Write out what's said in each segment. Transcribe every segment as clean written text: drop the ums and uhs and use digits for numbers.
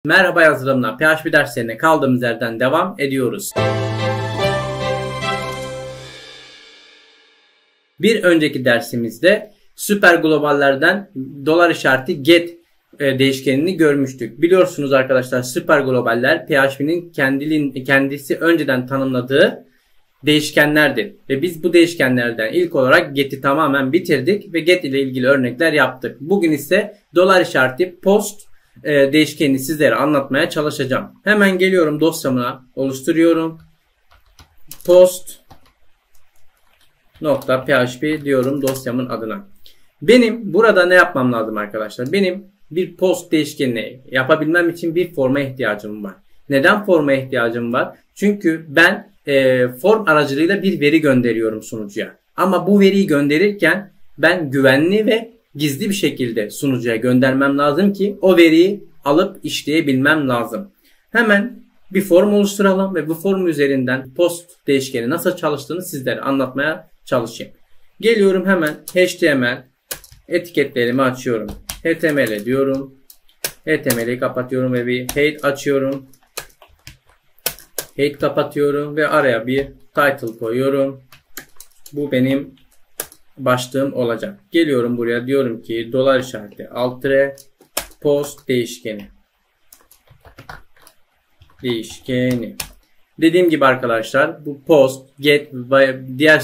Merhaba yazılımla PHP derslerine kaldığımız yerden devam ediyoruz. Bir önceki dersimizde süper globallerden dolar işareti get değişkenini görmüştük. Biliyorsunuz arkadaşlar, süper globaller PHP'nin kendisi önceden tanımladığı değişkenlerdir. Ve biz bu değişkenlerden ilk olarak get'i tamamen bitirdik ve get ile ilgili örnekler yaptık. Bugün ise dolar işareti post değişkenini sizlere anlatmaya çalışacağım. Hemen geliyorum, dosyamı oluşturuyorum. Post.php diyorum dosyamın adına. Benim burada ne yapmam lazım arkadaşlar? Benim bir post değişkenini yapabilmem için bir forma ihtiyacım var. Neden forma ihtiyacım var? Çünkü ben form aracılığıyla bir veri gönderiyorum sunucuya. Ama bu veriyi gönderirken ben güvenli ve gizli bir şekilde sunucuya göndermem lazım ki o veriyi alıp işleyebilmem lazım. Hemen bir form oluşturalım ve bu form üzerinden post değişkeni nasıl çalıştığını sizlere anlatmaya çalışayım. Geliyorum, hemen HTML etiketlerimi açıyorum. HTML diyorum. HTML'i kapatıyorum ve bir head açıyorum. Head kapatıyorum ve araya bir title koyuyorum. Bu benim başlığım olacak. Geliyorum buraya, diyorum ki dolar işareti alt tire post değişkeni. Dediğim gibi arkadaşlar, bu post, get ve diğer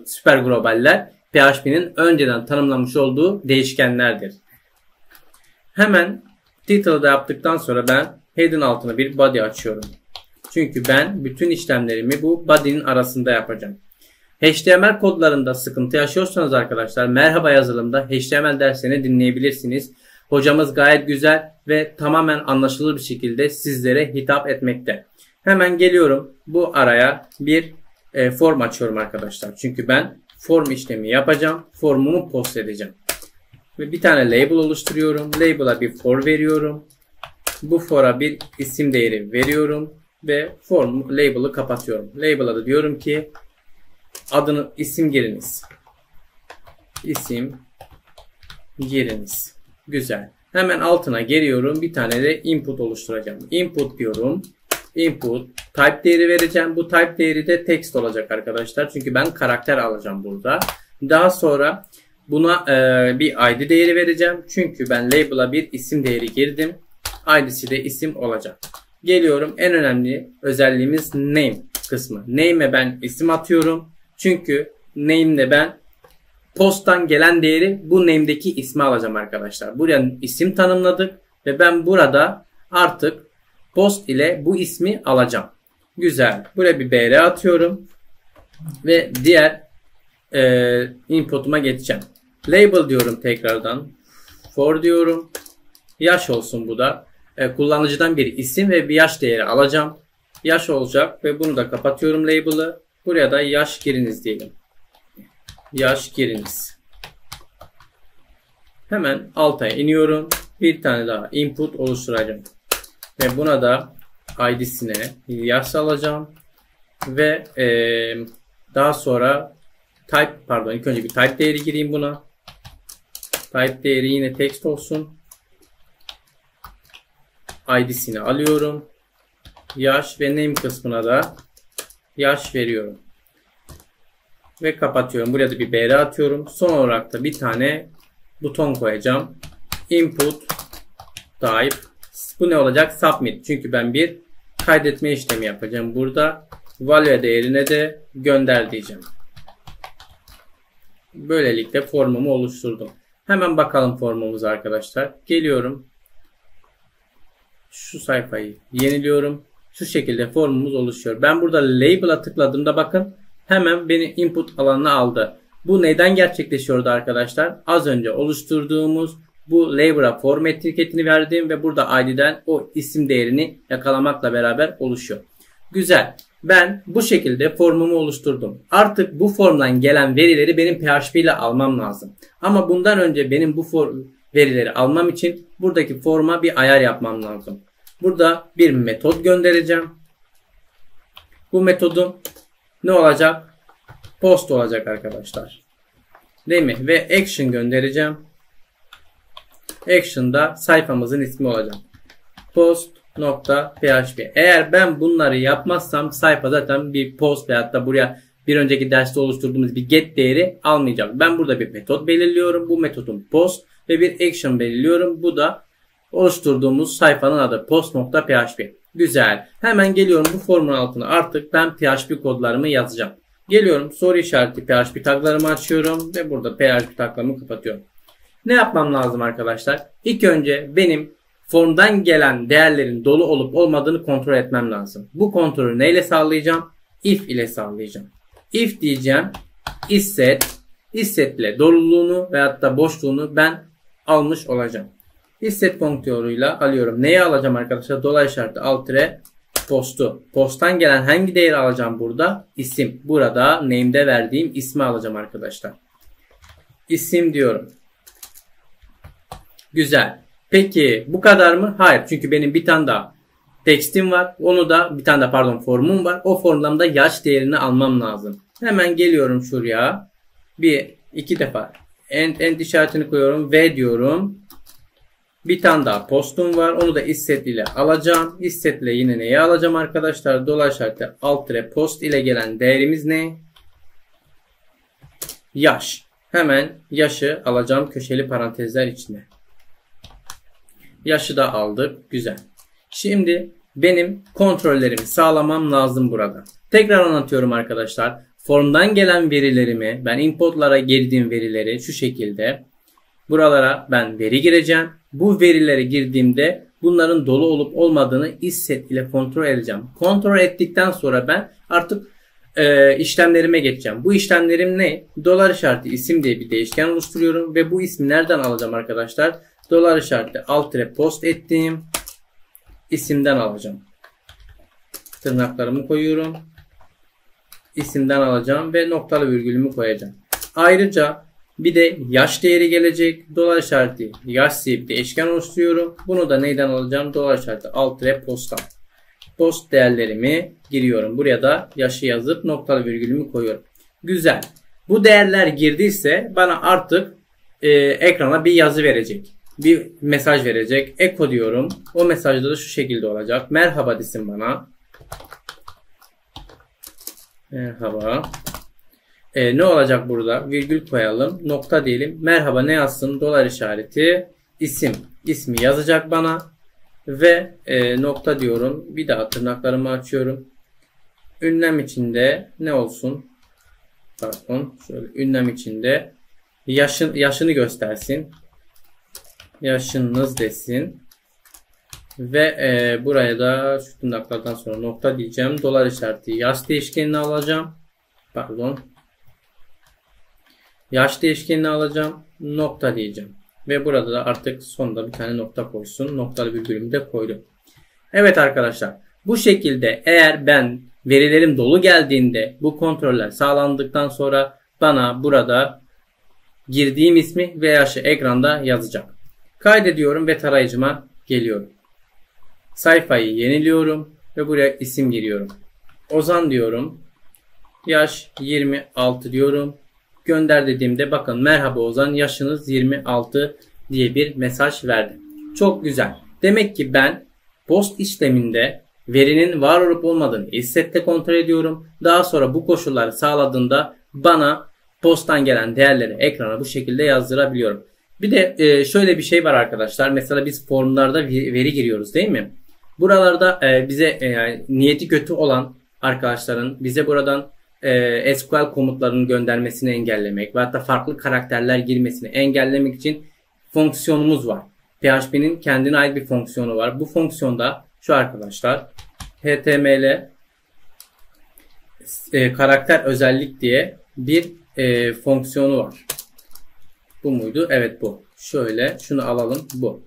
süper globaller PHP'nin önceden tanımlamış olduğu değişkenlerdir. Hemen title'da yaptıktan sonra ben head'in altına bir body açıyorum. Çünkü ben bütün işlemlerimi bu body'nin arasında yapacağım. HTML kodlarında sıkıntı yaşıyorsanız arkadaşlar, Merhaba Yazılım'da HTML derslerini dinleyebilirsiniz. Hocamız gayet güzel ve tamamen anlaşılır bir şekilde sizlere hitap etmekte. Hemen geliyorum, bu araya bir form açıyorum arkadaşlar. Çünkü ben form işlemi yapacağım. Formumu post edeceğim. Ve bir tane label oluşturuyorum. Label'a bir for veriyorum. Bu for'a bir isim değeri veriyorum. Ve form label'ı kapatıyorum. Label'a da diyorum ki adını isim giriniz. İsim giriniz. Güzel. Hemen altına geliyorum. Bir tane de input oluşturacağım. Input diyorum. Input type değeri vereceğim. Bu type değeri de text olacak arkadaşlar. Çünkü ben karakter alacağım burada. Daha sonra buna bir ID değeri vereceğim. Çünkü ben label'a bir isim değeri girdim. ID'si de isim olacak. Geliyorum, en önemli özelliğimiz name kısmı. Name'e ben isim atıyorum. Çünkü name'de ben post'tan gelen değeri bu name'deki ismi alacağım arkadaşlar. Buraya isim tanımladık ve ben burada artık post ile bu ismi alacağım. Güzel. Buraya bir br atıyorum ve diğer input'uma geçeceğim. Label diyorum tekrardan. For diyorum. Yaş olsun bu da. Kullanıcıdan bir isim ve bir yaş değeri alacağım. Yaş olacak ve bunu da kapatıyorum label'ı. Buraya da yaş giriniz diyelim. Yaş giriniz. Hemen alta iniyorum. Bir tane daha input oluşturacağım. Ve buna da id'sine yaş alacağım. Ve daha sonra ilk önce bir type değeri gireyim buna. Type değeri yine text olsun. ID'sini alıyorum. Yaş ve name kısmına da yaş veriyorum. Ve kapatıyorum. Buraya da bir br atıyorum. Son olarak da bir tane buton koyacağım. Input type. Bu ne olacak? Submit. Çünkü ben bir kaydetme işlemi yapacağım. Burada value değerine de gönder diyeceğim. Böylelikle formumu oluşturdum. Hemen bakalım formumuza arkadaşlar. Geliyorum. Şu sayfayı yeniliyorum. Şu şekilde formumuz oluşuyor. Ben burada label'a tıkladığımda bakın hemen beni input alanına aldı. Bu neden gerçekleşiyordu arkadaşlar? Az önce oluşturduğumuz bu label'a form etiketini verdiğim ve burada id'den o isim değerini yakalamakla beraber oluşuyor. Güzel. Ben bu şekilde formumu oluşturdum. Artık bu formdan gelen verileri benim PHP ile almam lazım. Ama bundan önce benim bu verileri almam için buradaki forma bir ayar yapmam lazım. Burada bir metot göndereceğim. Bu metodum ne olacak? Post olacak arkadaşlar. Değil mi? Ve action göndereceğim. Action'da sayfamızın ismi olacak. Post .php. Eğer ben bunları yapmazsam sayfa zaten bir post veyahut da buraya bir önceki derste oluşturduğumuz bir get değeri almayacağım. Ben burada bir metot belirliyorum. Bu metodun post ve bir action belirliyorum. Bu da oluşturduğumuz sayfanın adı post.php. Güzel. Hemen geliyorum bu formun altına. Artık ben PHP kodlarımı yazacağım. Geliyorum soru işareti PHP taglarımı açıyorum ve burada PHP taglarımı kapatıyorum. Ne yapmam lazım arkadaşlar? İlk önce benim formdan gelen değerlerin dolu olup olmadığını kontrol etmem lazım. Bu kontrolü neyle sağlayacağım? If ile sağlayacağım. If diyeceğim. Isset ile doluluğunu veyahut da boşluğunu ben almış olacağım. Isset fonksiyonuyla alıyorum. Neyi alacağım arkadaşlar? Dolayı işareti altre postu. Posttan gelen hangi değeri alacağım burada? İsim. Burada name'de verdiğim ismi alacağım arkadaşlar. İsim diyorum. Güzel. Peki bu kadar mı? Hayır. Çünkü benim bir tane daha tekstim var. Onu da bir tane de formum var. O formdan da yaş değerini almam lazım. Hemen geliyorum şuraya. iki defa end işaretini koyuyorum. V diyorum. Bir tane daha postum var. Onu da isset ile alacağım. İsset ile yine neyi alacağım arkadaşlar? Dolayı işareti altre post ile gelen değerimiz ne? Yaş. Hemen yaşı alacağım köşeli parantezler içine. Yaşı da aldık. Güzel. Şimdi benim kontrollerimi sağlamam lazım burada. Tekrar anlatıyorum arkadaşlar. Formdan gelen verilerimi, ben inputlara girdiğim verileri şu şekilde buralara ben veri gireceğim. Bu verileri girdiğimde bunların dolu olup olmadığını isset ile kontrol edeceğim. Kontrol ettikten sonra ben artık işlemlerime geçeceğim. Bu işlemlerim ne? Dolar işareti isim diye bir değişken oluşturuyorum ve bu ismi nereden alacağım arkadaşlar? Dolar işareti altre post ettiğim isimden alacağım. Tırnaklarımı koyuyorum. İsimden alacağım ve noktalı virgülümü koyacağım. Ayrıca bir de yaş değeri gelecek. Dolar işareti yaş diye bir değişken oluşturuyorum. Bunu da neyden alacağım? Dolar işareti altre posttan. Post değerlerimi giriyorum. Buraya da yaşı yazıp noktalı virgülümü koyuyorum. Güzel. Bu değerler girdiyse bana artık ekrana bir yazı verecek. Bir mesaj verecek. Echo diyorum. O mesajda da şu şekilde olacak. Merhaba desin bana. Merhaba. Ne olacak burada? Virgül koyalım. Nokta diyelim. Merhaba ne yazsın? Dolar işareti. İsim. İsmi yazacak bana. Ve nokta diyorum. Bir daha tırnaklarımı açıyorum. Ünlem içinde ne olsun? Pardon. Şöyle ünlem içinde yaşını göstersin. Yaşınız desin. Ve buraya da şu tırnaklardan sonra nokta diyeceğim. Dolar işareti yaş değişkenini alacağım. Pardon. Yaş değişkenini alacağım. Nokta diyeceğim. Ve burada da artık sonunda bir tane nokta koysun. Noktalı virgülümü de koydum. Evet arkadaşlar. Bu şekilde eğer ben verilerim dolu geldiğinde bu kontroller sağlandıktan sonra bana burada girdiğim ismi ve yaşı ekranda yazacak. Kaydediyorum ve tarayıcıma geliyorum. Sayfayı yeniliyorum ve buraya isim giriyorum. Ozan diyorum. Yaş 26 diyorum. Gönder dediğimde bakın merhaba Ozan yaşınız 26 diye bir mesaj verdi. Çok güzel. Demek ki ben post işleminde verinin var olup olmadığını issette kontrol ediyorum. Daha sonra bu koşulları sağladığında bana posttan gelen değerleri ekrana bu şekilde yazdırabiliyorum. Bir de şöyle bir şey var arkadaşlar. Mesela biz formlarda veri giriyoruz değil mi? Buralarda bize niyeti kötü olan arkadaşların bize buradan SQL komutlarının göndermesini engellemek ve hatta farklı karakterler girmesini engellemek için fonksiyonumuz var. PHP'nin kendine ait bir fonksiyonu var. Bu fonksiyonda şu arkadaşlar HTML karakter özellik diye bir fonksiyonu var. Bu muydu? Evet bu. Şöyle şunu alalım bu.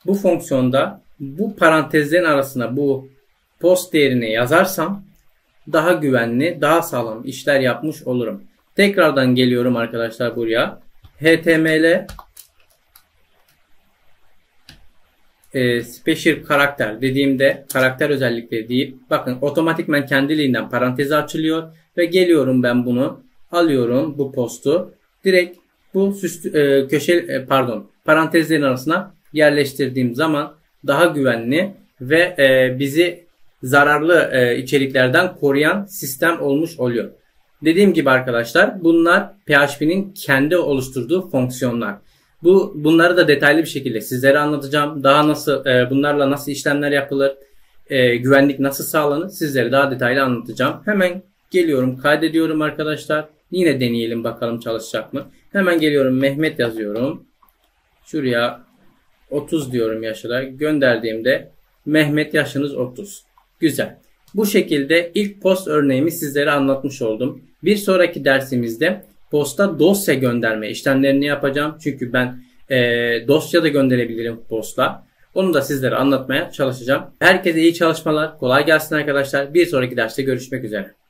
Bu fonksiyonda bu parantezlerin arasına bu post değerini yazarsam daha güvenli, daha sağlam işler yapmış olurum. Tekrardan geliyorum arkadaşlar buraya. HTML special karakter dediğimde karakter özellikleri deyip bakın otomatikman kendiliğinden parantezi açılıyor ve geliyorum ben bunu alıyorum bu postu direkt bu parantezlerin arasına yerleştirdiğim zaman daha güvenli ve bizi zararlı içeriklerden koruyan sistem olmuş oluyor. Dediğim gibi arkadaşlar, bunlar PHP'nin kendi oluşturduğu fonksiyonlar. Bunları da detaylı bir şekilde sizlere anlatacağım. Daha nasıl bunlarla nasıl işlemler yapılır, güvenlik nasıl sağlanır sizlere daha detaylı anlatacağım. Hemen geliyorum, kaydediyorum arkadaşlar. Yine deneyelim bakalım çalışacak mı? Hemen geliyorum, Mehmet yazıyorum. Şuraya 30 diyorum yaşına. Gönderdiğimde Mehmet yaşınız 30. Güzel. Bu şekilde ilk post örneğimi sizlere anlatmış oldum. Bir sonraki dersimizde posta dosya gönderme işlemlerini yapacağım. Çünkü ben dosya da gönderebilirim postla. Onu da sizlere anlatmaya çalışacağım. Herkese iyi çalışmalar. Kolay gelsin arkadaşlar. Bir sonraki derste görüşmek üzere.